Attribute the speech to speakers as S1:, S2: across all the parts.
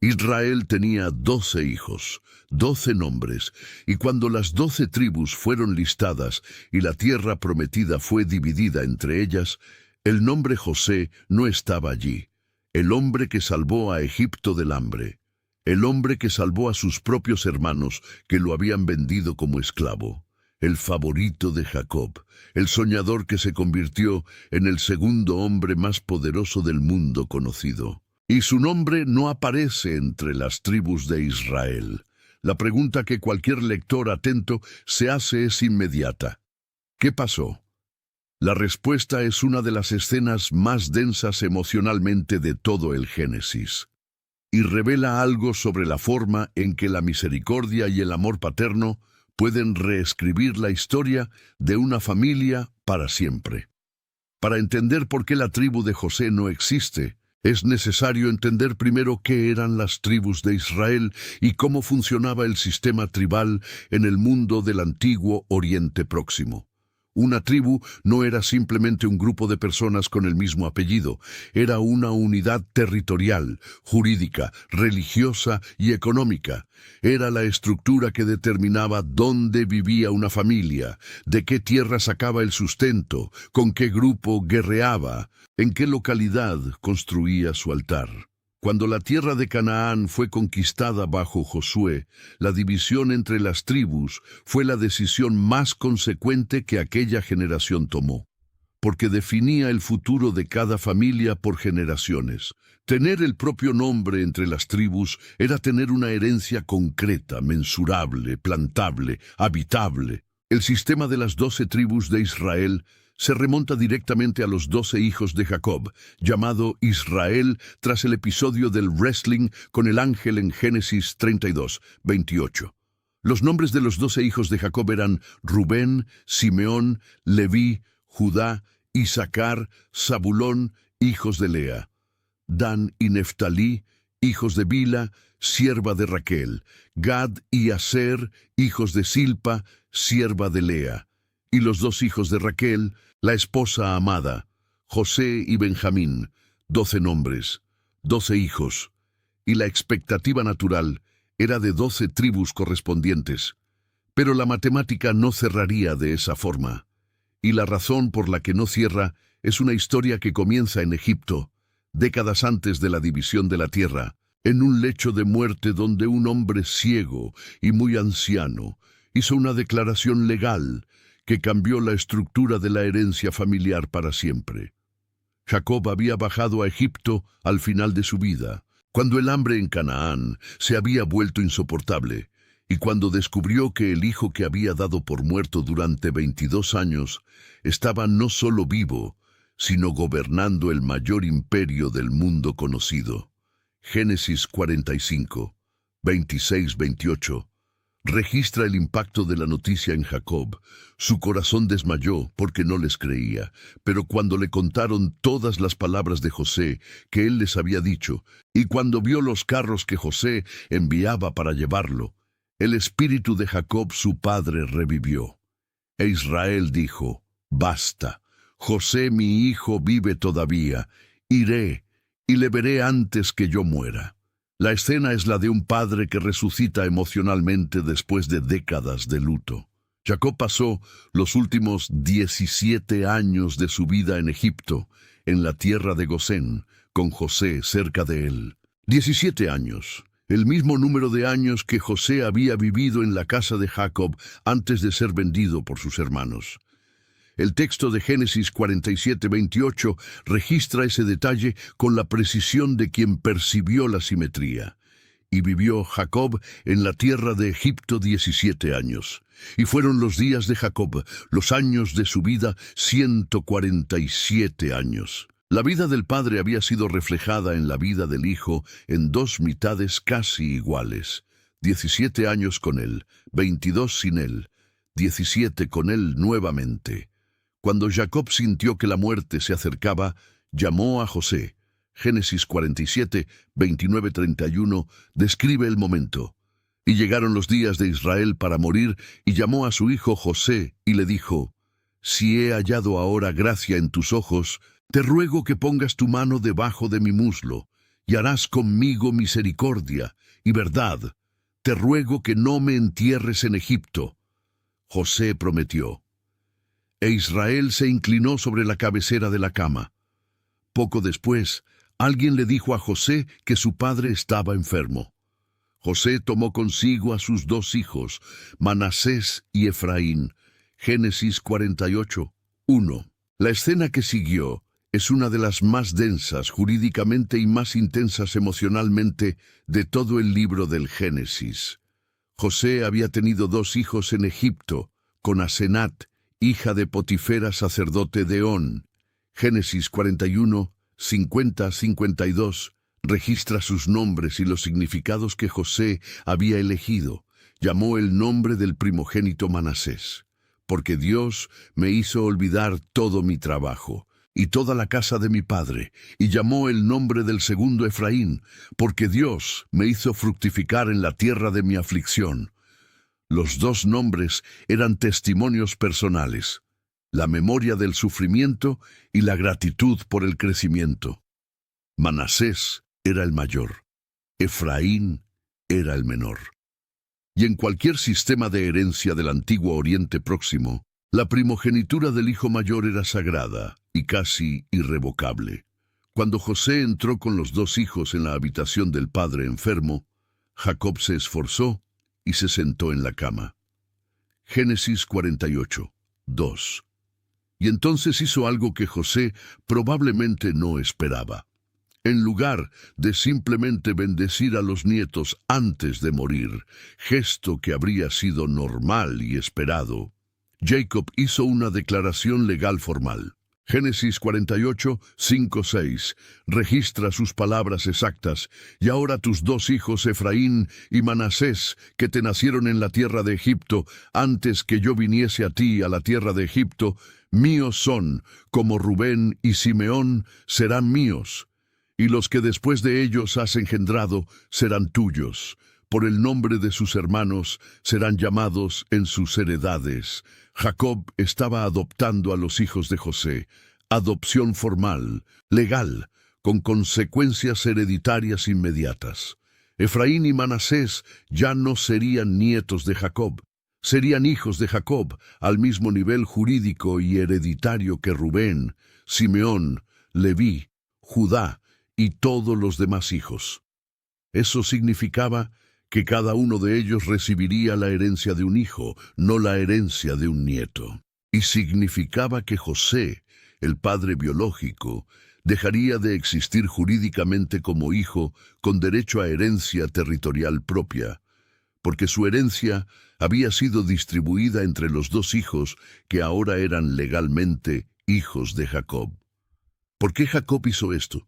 S1: Israel tenía 12 hijos, 12 nombres, y cuando las 12 tribus fueron listadas y la tierra prometida fue dividida entre ellas, el nombre José no estaba allí. El hombre que salvó a Egipto del hambre, el hombre que salvó a sus propios hermanos que lo habían vendido como esclavo, el favorito de Jacob, el soñador que se convirtió en el segundo hombre más poderoso del mundo conocido. Y su nombre no aparece entre las tribus de Israel. La pregunta que cualquier lector atento se hace es inmediata. ¿Qué pasó? La respuesta es una de las escenas más densas emocionalmente de todo el Génesis, y revela algo sobre la forma en que la misericordia y el amor paterno pueden reescribir la historia de una familia para siempre. Para entender por qué la tribu de José no existe, es necesario entender primero qué eran las tribus de Israel y cómo funcionaba el sistema tribal en el mundo del antiguo Oriente Próximo. Una tribu no era simplemente un grupo de personas con el mismo apellido, era una unidad territorial, jurídica, religiosa y económica. Era la estructura que determinaba dónde vivía una familia, de qué tierra sacaba el sustento, con qué grupo guerreaba, en qué localidad construía su altar. Cuando la tierra de Canaán fue conquistada bajo Josué, la división entre las tribus fue la decisión más consecuente que aquella generación tomó, porque definía el futuro de cada familia por generaciones. Tener el propio nombre entre las tribus era tener una herencia concreta, mensurable, plantable, habitable. El sistema de las 12 tribus de Israel se remonta directamente a los 12 hijos de Jacob, llamado Israel tras el episodio del wrestling con el ángel en Génesis 32:28. Los nombres de los 12 hijos de Jacob eran Rubén, Simeón, Leví, Judá, Isaacar, Zabulón, hijos de Lea, Dan y Neftalí, hijos de Bila, sierva de Raquel, Gad y Aser, hijos de Silpa, sierva de Lea, y los 2 hijos de Raquel, la esposa amada, José y Benjamín, 12 nombres, 12 hijos, y la expectativa natural era de 12 tribus correspondientes. Pero la matemática no cerraría de esa forma, y la razón por la que no cierra es una historia que comienza en Egipto, décadas antes de la división de la tierra, en un lecho de muerte donde un hombre ciego y muy anciano hizo una declaración legal que cambió la estructura de la herencia familiar para siempre. Jacob había bajado a Egipto al final de su vida, cuando el hambre en Canaán se había vuelto insoportable, y cuando descubrió que el hijo que había dado por muerto durante 22 años estaba no solo vivo, sino gobernando el mayor imperio del mundo conocido. Génesis 45, 26-28. Registra el impacto de la noticia en Jacob. Su corazón desmayó porque no les creía, pero cuando le contaron todas las palabras de José que él les había dicho, y cuando vio los carros que José enviaba para llevarlo, el espíritu de Jacob su padre revivió. E Israel dijo: «Basta, José mi hijo vive todavía, iré y le veré antes que yo muera». La escena es la de un padre que resucita emocionalmente después de décadas de luto. Jacob pasó los últimos 17 años de su vida en Egipto, en la tierra de Gosén, con José cerca de él. 17 años, el mismo número de años que José había vivido en la casa de Jacob antes de ser vendido por sus hermanos. El texto de Génesis 47:28 registra ese detalle con la precisión de quien percibió la simetría. Y vivió Jacob en la tierra de Egipto 17 años. Y fueron los días de Jacob, los años de su vida, 147 años. La vida del padre había sido reflejada en la vida del hijo en 2 mitades casi iguales. 17 años con él, 22 sin él, 17 con él nuevamente. Cuando Jacob sintió que la muerte se acercaba, llamó a José. Génesis 47, 29-31 describe el momento. Y llegaron los días de Israel para morir, y llamó a su hijo José, y le dijo: «Si he hallado ahora gracia en tus ojos, te ruego que pongas tu mano debajo de mi muslo, y harás conmigo misericordia y verdad. Te ruego que no me entierres en Egipto. José prometió. E Israel se inclinó sobre la cabecera de la cama. Poco después, alguien le dijo a José que su padre estaba enfermo. José tomó consigo a sus dos hijos, Manasés y Efraín. Génesis 48, 1. La escena que siguió es una de las más densas jurídicamente y más intensas emocionalmente de todo el libro del Génesis. José había tenido dos hijos en Egipto, con Asenat, hija de Potifera, sacerdote de On. Génesis 41, 50-52, registra sus nombres y los significados que José había elegido. Llamó el nombre del primogénito Manasés, porque Dios me hizo olvidar todo mi trabajo y toda la casa de mi padre, y llamó el nombre del segundo Efraín, porque Dios me hizo fructificar en la tierra de mi aflicción. Los dos nombres eran testimonios personales, la memoria del sufrimiento y la gratitud por el crecimiento. Manasés era el mayor, Efraín era el menor. Y en cualquier sistema de herencia del antiguo Oriente Próximo, la primogenitura del hijo mayor era sagrada y casi irrevocable. Cuando José entró con los dos hijos en la habitación del padre enfermo, Jacob se esforzó y se sentó en la cama. Génesis 48, 2. Y entonces hizo algo que José probablemente no esperaba. En lugar de simplemente bendecir a los nietos antes de morir, gesto que habría sido normal y esperado, Jacob hizo una declaración legal formal. Génesis 48, 5-6, registra sus palabras exactas. Y ahora tus dos hijos, Efraín y Manasés, que te nacieron en la tierra de Egipto, antes que yo viniese a ti a la tierra de Egipto, míos son, como Rubén y Simeón serán míos. Y los que después de ellos has engendrado serán tuyos. Por el nombre de sus hermanos serán llamados en sus heredades. Jacob estaba adoptando a los hijos de José. Adopción formal, legal, con consecuencias hereditarias inmediatas. Efraín y Manasés ya no serían nietos de Jacob. Serían hijos de Jacob, al mismo nivel jurídico y hereditario que Rubén, Simeón, Leví, Judá y todos los demás hijos. Eso significaba que cada uno de ellos recibiría la herencia de un hijo, no la herencia de un nieto. Y significaba que José, el padre biológico, dejaría de existir jurídicamente como hijo con derecho a herencia territorial propia, porque su herencia había sido distribuida entre los dos hijos que ahora eran legalmente hijos de Jacob. ¿Por qué Jacob hizo esto?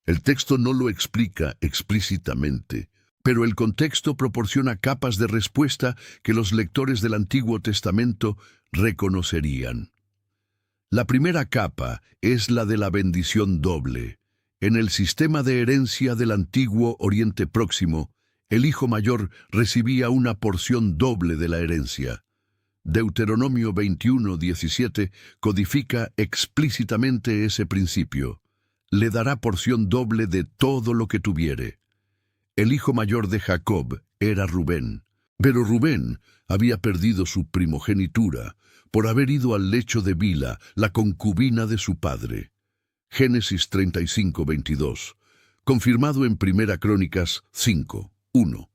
S1: El texto no lo explica explícitamente, pero el contexto proporciona capas de respuesta que los lectores del Antiguo Testamento reconocerían. La primera capa es la de la bendición doble. En el sistema de herencia del antiguo Oriente Próximo, el hijo mayor recibía una porción doble de la herencia. Deuteronomio 21:17 codifica explícitamente ese principio. Le dará porción doble de todo lo que tuviere. El hijo mayor de Jacob era Rubén, pero Rubén había perdido su primogenitura por haber ido al lecho de Bila, la concubina de su padre. Génesis 35:22, confirmado en 1 Crónicas 5:1.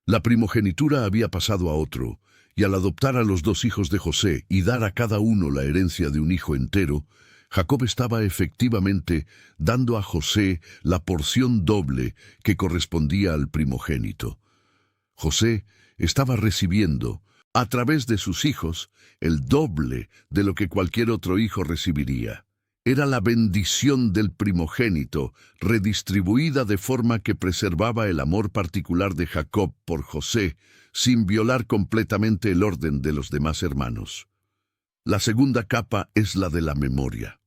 S1: La primogenitura había pasado a otro, y al adoptar a los dos hijos de José y dar a cada uno la herencia de un hijo entero, Jacob estaba efectivamente dando a José la porción doble que correspondía al primogénito. José estaba recibiendo, a través de sus hijos, el doble de lo que cualquier otro hijo recibiría. Era la bendición del primogénito, redistribuida de forma que preservaba el amor particular de Jacob por José, sin violar completamente el orden de los demás hermanos. La segunda capa es la de la memoria.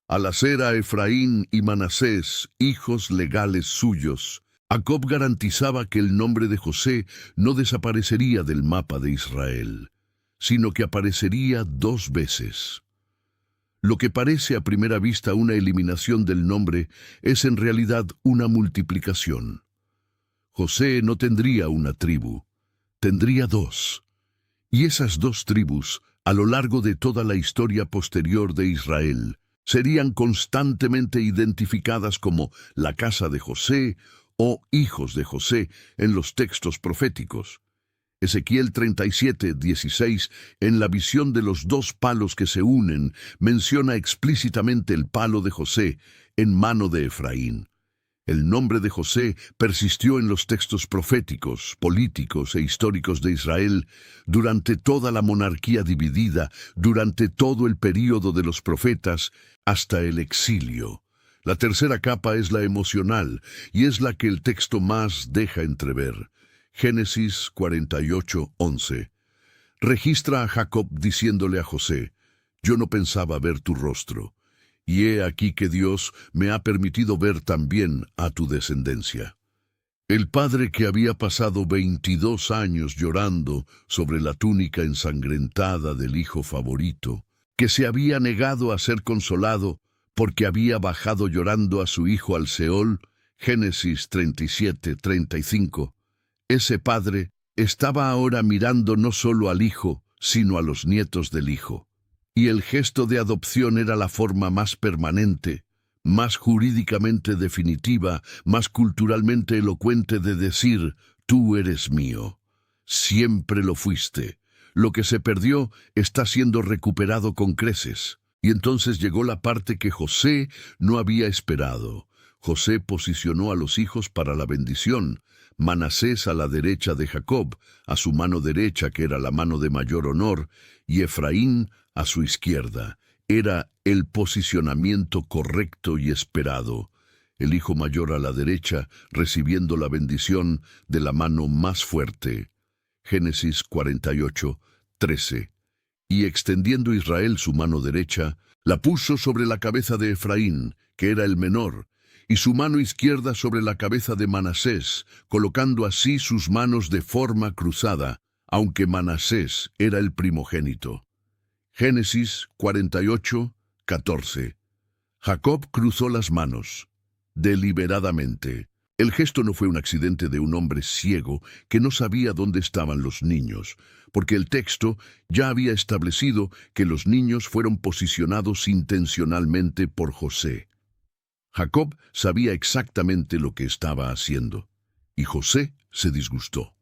S1: Al hacer a Efraín y Manasés hijos legales suyos, Jacob garantizaba que el nombre de José no desaparecería del mapa de Israel, sino que aparecería dos veces. Lo que parece a primera vista una eliminación del nombre es en realidad una multiplicación. José no tendría una tribu, tendría dos. Y esas dos tribus, a lo largo de toda la historia posterior de Israel, serían constantemente identificadas como la casa de José o hijos de José en los textos proféticos. Ezequiel 37:16, en la visión de los dos palos que se unen, menciona explícitamente el palo de José en mano de Efraín. El nombre de José persistió en los textos proféticos, políticos e históricos de Israel durante toda la monarquía dividida, durante todo el período de los profetas, hasta el exilio. La tercera capa es la emocional, y es la que el texto más deja entrever. Génesis 48:11. Registra a Jacob diciéndole a José: «Yo no pensaba ver tu rostro, y he aquí que Dios me ha permitido ver también a tu descendencia». El padre, que había pasado 22 años llorando sobre la túnica ensangrentada del hijo favorito, que se había negado a ser consolado porque había bajado llorando a su hijo al Seol, Génesis 37:35, ese padre estaba ahora mirando no solo al hijo, sino a los nietos del hijo. Y el gesto de adopción era la forma más permanente, más jurídicamente definitiva, más culturalmente elocuente de decir: «Tú eres mío». Siempre lo fuiste. Lo que se perdió está siendo recuperado con creces. Y entonces llegó la parte que José no había esperado. José posicionó a los hijos para la bendición. Manasés a la derecha de Jacob, a su mano derecha, que era la mano de mayor honor, y Efraín a su izquierda. Era el posicionamiento correcto y esperado. El hijo mayor a la derecha, recibiendo la bendición de la mano más fuerte. Génesis 48:13. Y extendiendo Israel su mano derecha, la puso sobre la cabeza de Efraín, que era el menor, y su mano izquierda sobre la cabeza de Manasés, colocando así sus manos de forma cruzada, aunque Manasés era el primogénito. Génesis 48:14. Jacob cruzó las manos, deliberadamente. El gesto no fue un accidente de un hombre ciego que no sabía dónde estaban los niños, porque el texto ya había establecido que los niños fueron posicionados intencionalmente por José. Jacob sabía exactamente lo que estaba haciendo, y José se disgustó.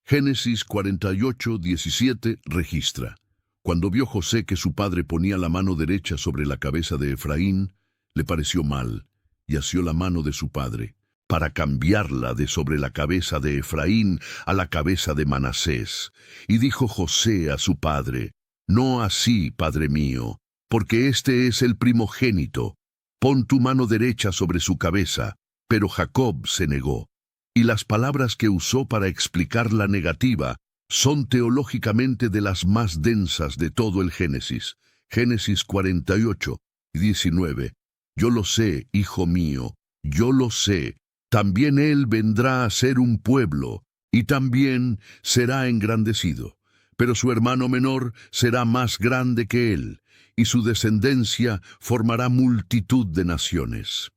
S1: Génesis 48:17 registra: Cuando vio José que su padre ponía la mano derecha sobre la cabeza de Efraín, le pareció mal, y asió la mano de su padre, para cambiarla de sobre la cabeza de Efraín a la cabeza de Manasés. Y dijo José a su padre: «No así, padre mío, porque este es el primogénito. Pon tu mano derecha sobre su cabeza». Pero Jacob se negó. Y las palabras que usó para explicar la negativa son teológicamente de las más densas de todo el Génesis. Génesis 48:19. «Yo lo sé, hijo mío, yo lo sé. También él vendrá a ser un pueblo, y también será engrandecido. Pero su hermano menor será más grande que él, y su descendencia formará multitud de naciones».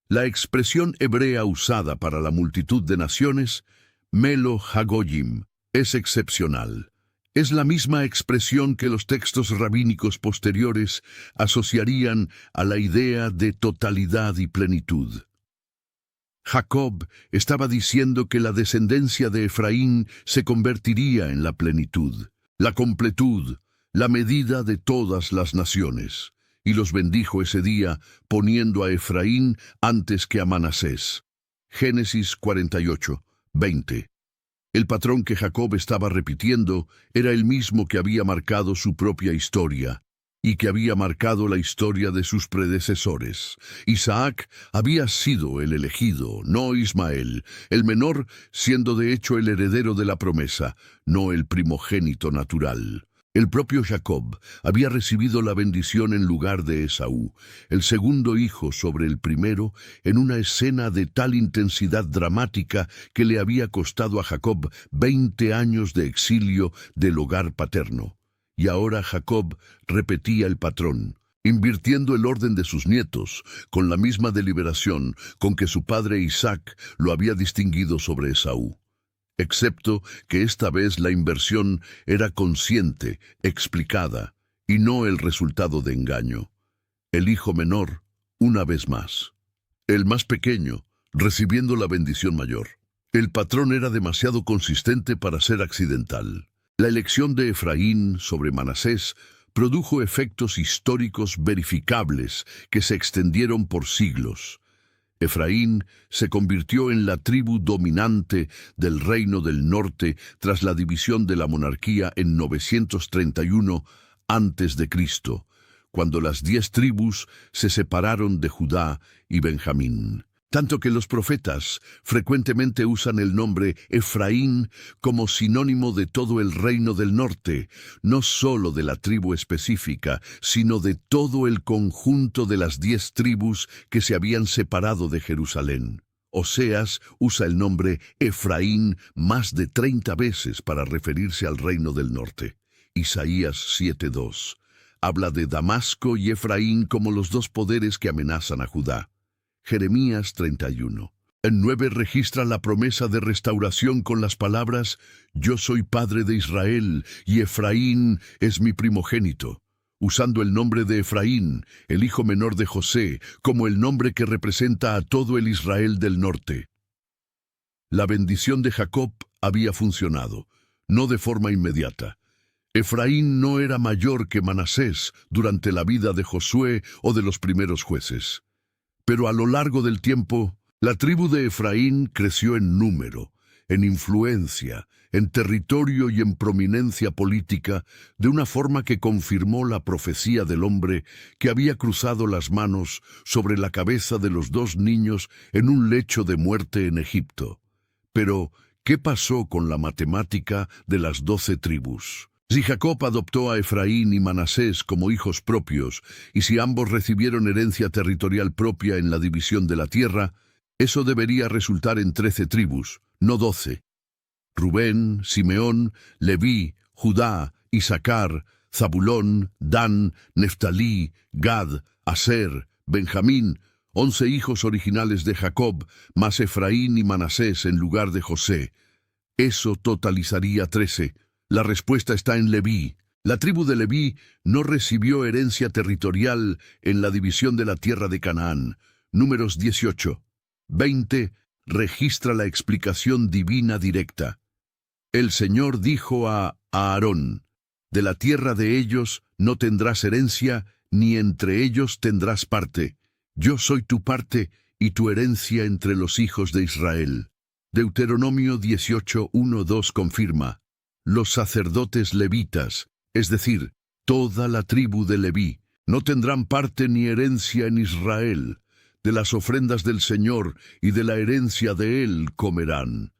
S1: La expresión hebrea usada para la multitud de naciones, Melo Hagoyim, es excepcional. Es la misma expresión que los textos rabínicos posteriores asociarían a la idea de totalidad y plenitud. Jacob estaba diciendo que la descendencia de Efraín se convertiría en la plenitud, la completud, la medida de todas las naciones, y los bendijo ese día poniendo a Efraín antes que a Manasés. Génesis 48:20. El patrón que Jacob estaba repitiendo era el mismo que había marcado su propia historia y que había marcado la historia de sus predecesores. Isaac había sido el elegido, no Ismael, el menor siendo de hecho el heredero de la promesa, no el primogénito natural. El propio Jacob había recibido la bendición en lugar de Esaú, el segundo hijo sobre el primero, en una escena de tal intensidad dramática que le había costado a Jacob 20 años de exilio del hogar paterno. Y ahora Jacob repetía el patrón. invirtiendo el orden de sus nietos, con la misma deliberación con que su padre Isaac lo había distinguido sobre Esaú, excepto que esta vez la inversión era consciente, explicada, y no el resultado de engaño. El hijo menor, una vez más. El más pequeño, recibiendo la bendición mayor. El patrón era demasiado consistente para ser accidental. La elección de Efraín sobre Manasés produjo efectos históricos verificables que se extendieron por siglos. Efraín se convirtió en la tribu dominante del reino del norte tras la división de la monarquía en 931 a.C., cuando las 10 tribus se separaron de Judá y Benjamín. Tanto que los profetas frecuentemente usan el nombre Efraín como sinónimo de todo el reino del norte, no solo de la tribu específica, sino de todo el conjunto de las 10 tribus que se habían separado de Jerusalén. Oseas usa el nombre Efraín más de 30 veces para referirse al reino del norte. Isaías 7:2 habla de Damasco y Efraín como los dos poderes que amenazan a Judá. Jeremías 31. En 9 registra la promesa de restauración con las palabras: «Yo soy padre de Israel, y Efraín es mi primogénito», usando el nombre de Efraín, el hijo menor de José, como el nombre que representa a todo el Israel del norte. La bendición de Jacob había funcionado, no de forma inmediata. Efraín no era mayor que Manasés durante la vida de Josué o de los primeros jueces. Pero a lo largo del tiempo, la tribu de Efraín creció en número, en influencia, en territorio y en prominencia política, de una forma que confirmó la profecía del hombre que había cruzado las manos sobre la cabeza de los 2 niños en un lecho de muerte en Egipto. Pero, ¿qué pasó con la matemática de las 12 tribus? Si Jacob adoptó a Efraín y Manasés como hijos propios, y si ambos recibieron herencia territorial propia en la división de la tierra, eso debería resultar en 13 tribus, no 12. Rubén, Simeón, Leví, Judá, Isaacar, Zabulón, Dan, Neftalí, Gad, Aser, Benjamín, 11 hijos originales de Jacob, más Efraín y Manasés en lugar de José. Eso totalizaría 13. La respuesta está en Leví. La tribu de Leví no recibió herencia territorial en la división de la tierra de Canaán. Números 18. 20 registra la explicación divina directa. El Señor dijo a Aarón: «De la tierra de ellos no tendrás herencia, ni entre ellos tendrás parte. Yo soy tu parte y tu herencia entre los hijos de Israel». Deuteronomio 18:1-2 confirma: «Los sacerdotes levitas, es decir, toda la tribu de Leví, no tendrán parte ni herencia en Israel. De las ofrendas del Señor y de la herencia de Él comerán.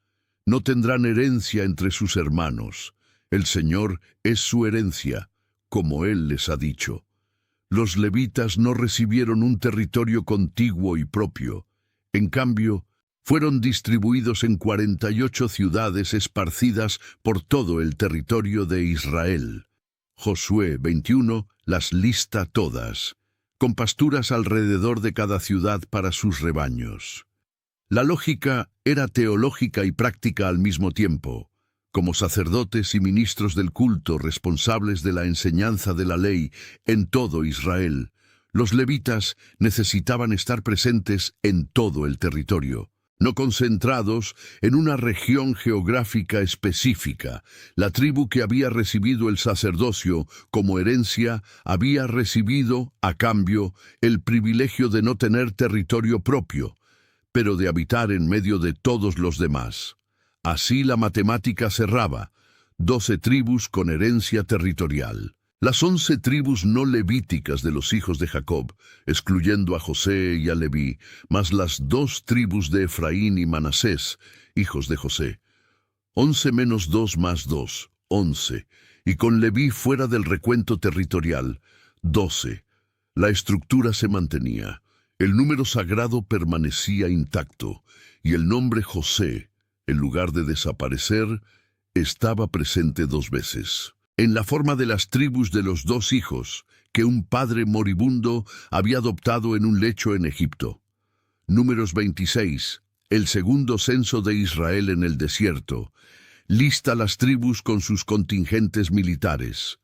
S1: No tendrán herencia entre sus hermanos. El Señor es su herencia, como Él les ha dicho». Los levitas no recibieron un territorio contiguo y propio. En cambio, fueron distribuidos en 48 ciudades esparcidas por todo el territorio de Israel. Josué 21 las lista todas, con pasturas alrededor de cada ciudad para sus rebaños. La lógica era teológica y práctica al mismo tiempo. Como sacerdotes y ministros del culto responsables de la enseñanza de la ley en todo Israel, los levitas necesitaban estar presentes en todo el territorio, no concentrados en una región geográfica específica. La tribu que había recibido el sacerdocio como herencia había recibido, a cambio, el privilegio de no tener territorio propio, pero de habitar en medio de todos los demás. Así la matemática cerraba: 12 tribus con herencia territorial. Las 11 tribus no levíticas de los hijos de Jacob, excluyendo a José y a Leví, más las 2 tribus de Efraín y Manasés, hijos de José. 11 menos 2 más 2, 11, y con Leví fuera del recuento territorial, 12. La estructura se mantenía, el número sagrado permanecía intacto, y el nombre José, en lugar de desaparecer, estaba presente 2 veces. en la forma de las tribus de los 2 hijos que un padre moribundo había adoptado en un lecho en Egipto. Números 26, el segundo censo de Israel en el desierto, lista las tribus con sus contingentes militares.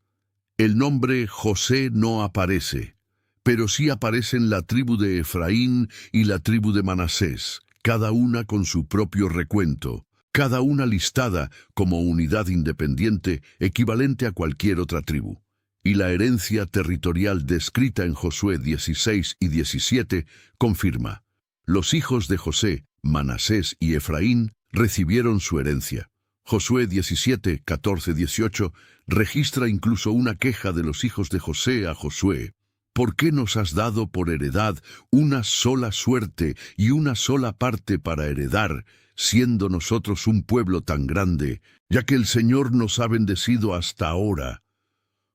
S1: El nombre José no aparece, pero sí aparecen la tribu de Efraín y la tribu de Manasés, cada una con su propio recuento, cada una listada como unidad independiente equivalente a cualquier otra tribu. Y la herencia territorial descrita en Josué 16 y 17 confirma: los hijos de José, Manasés y Efraín, recibieron su herencia. Josué 17, 14, 18 registra incluso una queja de los hijos de José a Josué. ¿Por qué nos has dado por heredad una sola suerte y una sola parte para heredar, siendo nosotros un pueblo tan grande, ya que el Señor nos ha bendecido hasta ahora?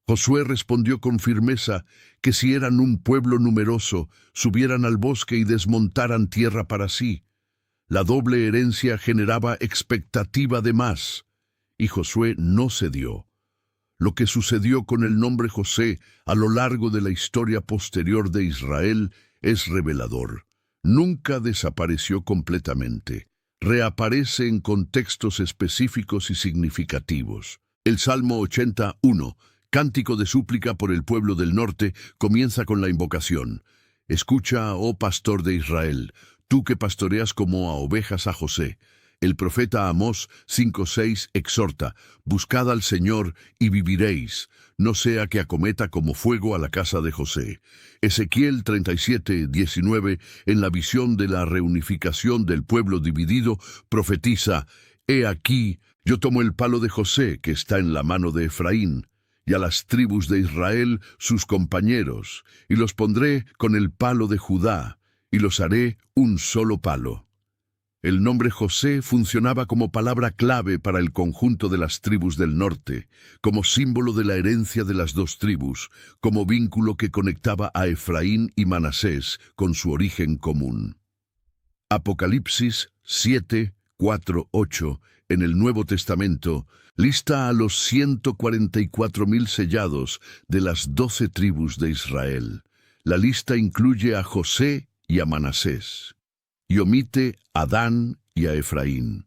S1: Josué respondió con firmeza que si eran un pueblo numeroso, subieran al bosque y desmontaran tierra para sí. La doble herencia generaba expectativa de más, y Josué no cedió. Lo que sucedió con el nombre José a lo largo de la historia posterior de Israel es revelador. Nunca desapareció completamente. Reaparece en contextos específicos y significativos. El Salmo 81, cántico de súplica por el pueblo del norte, comienza con la invocación: escucha, oh pastor de Israel, tú que pastoreas como a ovejas a José. El profeta Amós 5:6 exhorta: buscad al Señor y viviréis, no sea que acometa como fuego a la casa de José. Ezequiel 37:19, en la visión de la reunificación del pueblo dividido, profetiza: he aquí, yo tomo el palo de José que está en la mano de Efraín, y a las tribus de Israel sus compañeros, y los pondré con el palo de Judá, y los haré un solo palo. El nombre José funcionaba como palabra clave para el conjunto de las tribus del norte, como símbolo de la herencia de las 2 tribus, como vínculo que conectaba a Efraín y Manasés con su origen común. Apocalipsis 7, 4, 8, en el Nuevo Testamento, lista a los 144,000 sellados de las 12 tribus de Israel. La lista incluye a José y a Manasés, y omite a Dan y a Efraín.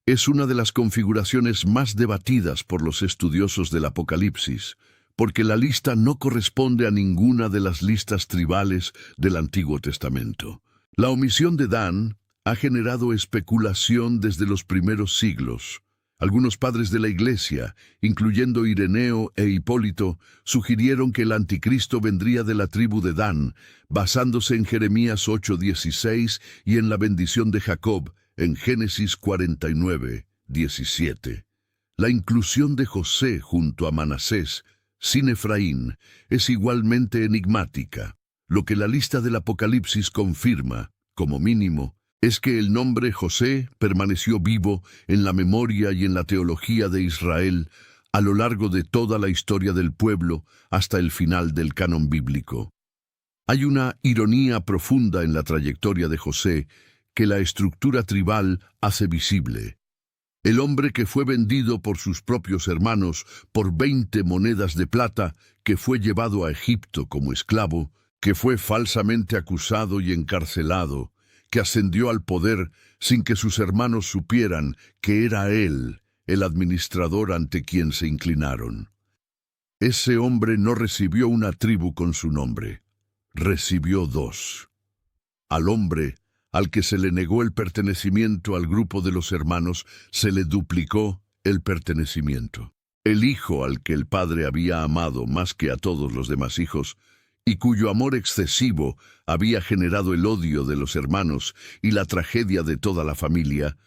S1: Es una de las configuraciones más debatidas por los estudiosos del Apocalipsis, porque la lista no corresponde a ninguna de las listas tribales del Antiguo Testamento. La omisión de Dan ha generado especulación desde los primeros siglos. Algunos padres de la Iglesia, incluyendo Ireneo e Hipólito, sugirieron que el anticristo vendría de la tribu de Dan, basándose en Jeremías 8:16 y en la bendición de Jacob, en Génesis 49:17. La inclusión de José junto a Manasés, sin Efraín, es igualmente enigmática. Lo que la lista del Apocalipsis confirma, como mínimo, es que el nombre José permaneció vivo en la memoria y en la teología de Israel a lo largo de toda la historia del pueblo hasta el final del canon bíblico. Hay una ironía profunda en la trayectoria de José que la estructura tribal hace visible. El hombre que fue vendido por sus propios hermanos por 20 monedas de plata, que fue llevado a Egipto como esclavo, que fue falsamente acusado y encarcelado, que ascendió al poder sin que sus hermanos supieran que era él el administrador ante quien se inclinaron. Ese hombre no recibió una tribu con su nombre, recibió 2. Al hombre al que se le negó el pertenecimiento al grupo de los hermanos, se le duplicó el pertenecimiento. El hijo al que el padre había amado más que a todos los demás hijos, y cuyo amor excesivo había generado el odio de los hermanos y la tragedia de toda la familia,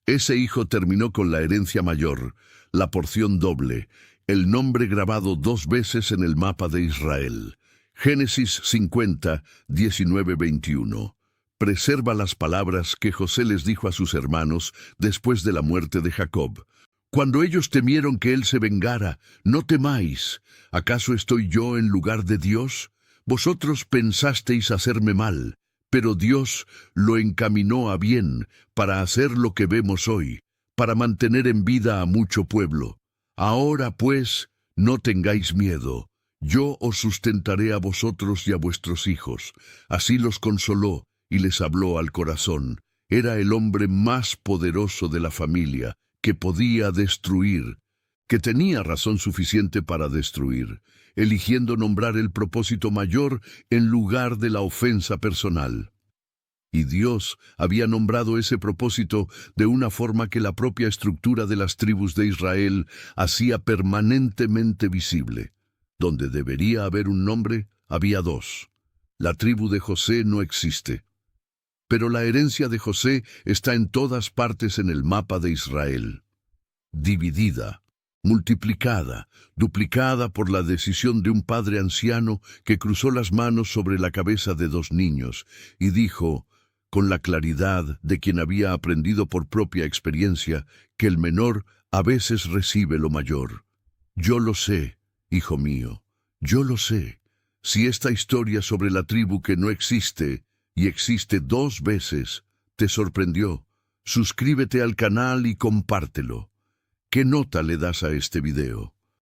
S1: ese hijo terminó con la herencia mayor, la porción doble, el nombre grabado 2 veces en el mapa de Israel. Génesis 50, 19-21. Preserva las palabras que José les dijo a sus hermanos después de la muerte de Jacob. Cuando ellos temieron que él se vengara, no temáis. ¿Acaso estoy yo en lugar de Dios? Vosotros pensasteis hacerme mal, pero Dios lo encaminó a bien para hacer lo que vemos hoy, para mantener en vida a mucho pueblo. Ahora, pues, No tengáis miedo, yo os sustentaré a vosotros y a vuestros hijos. Así los consoló y les habló al corazón. Era el hombre más poderoso de la familia, que podía destruir, que tenía razón suficiente para destruir, eligiendo nombrar el propósito mayor en lugar de la ofensa personal. Y Dios había nombrado ese propósito de una forma que la propia estructura de las tribus de Israel hacía permanentemente visible. Donde debería haber un nombre, había dos. La tribu de José no existe. Pero la herencia de José está en todas partes en el mapa de Israel. Dividida, multiplicada, duplicada por la decisión de un padre anciano que cruzó las manos sobre la cabeza de dos niños y dijo, con la claridad de quien había aprendido por propia experiencia, que el menor a veces recibe lo mayor. Yo lo sé, hijo mío, yo lo sé. Si esta historia sobre la tribu que no existe, y existe 2 veces, te sorprendió, suscríbete al canal y compártelo. ¿Qué nota le das a este video?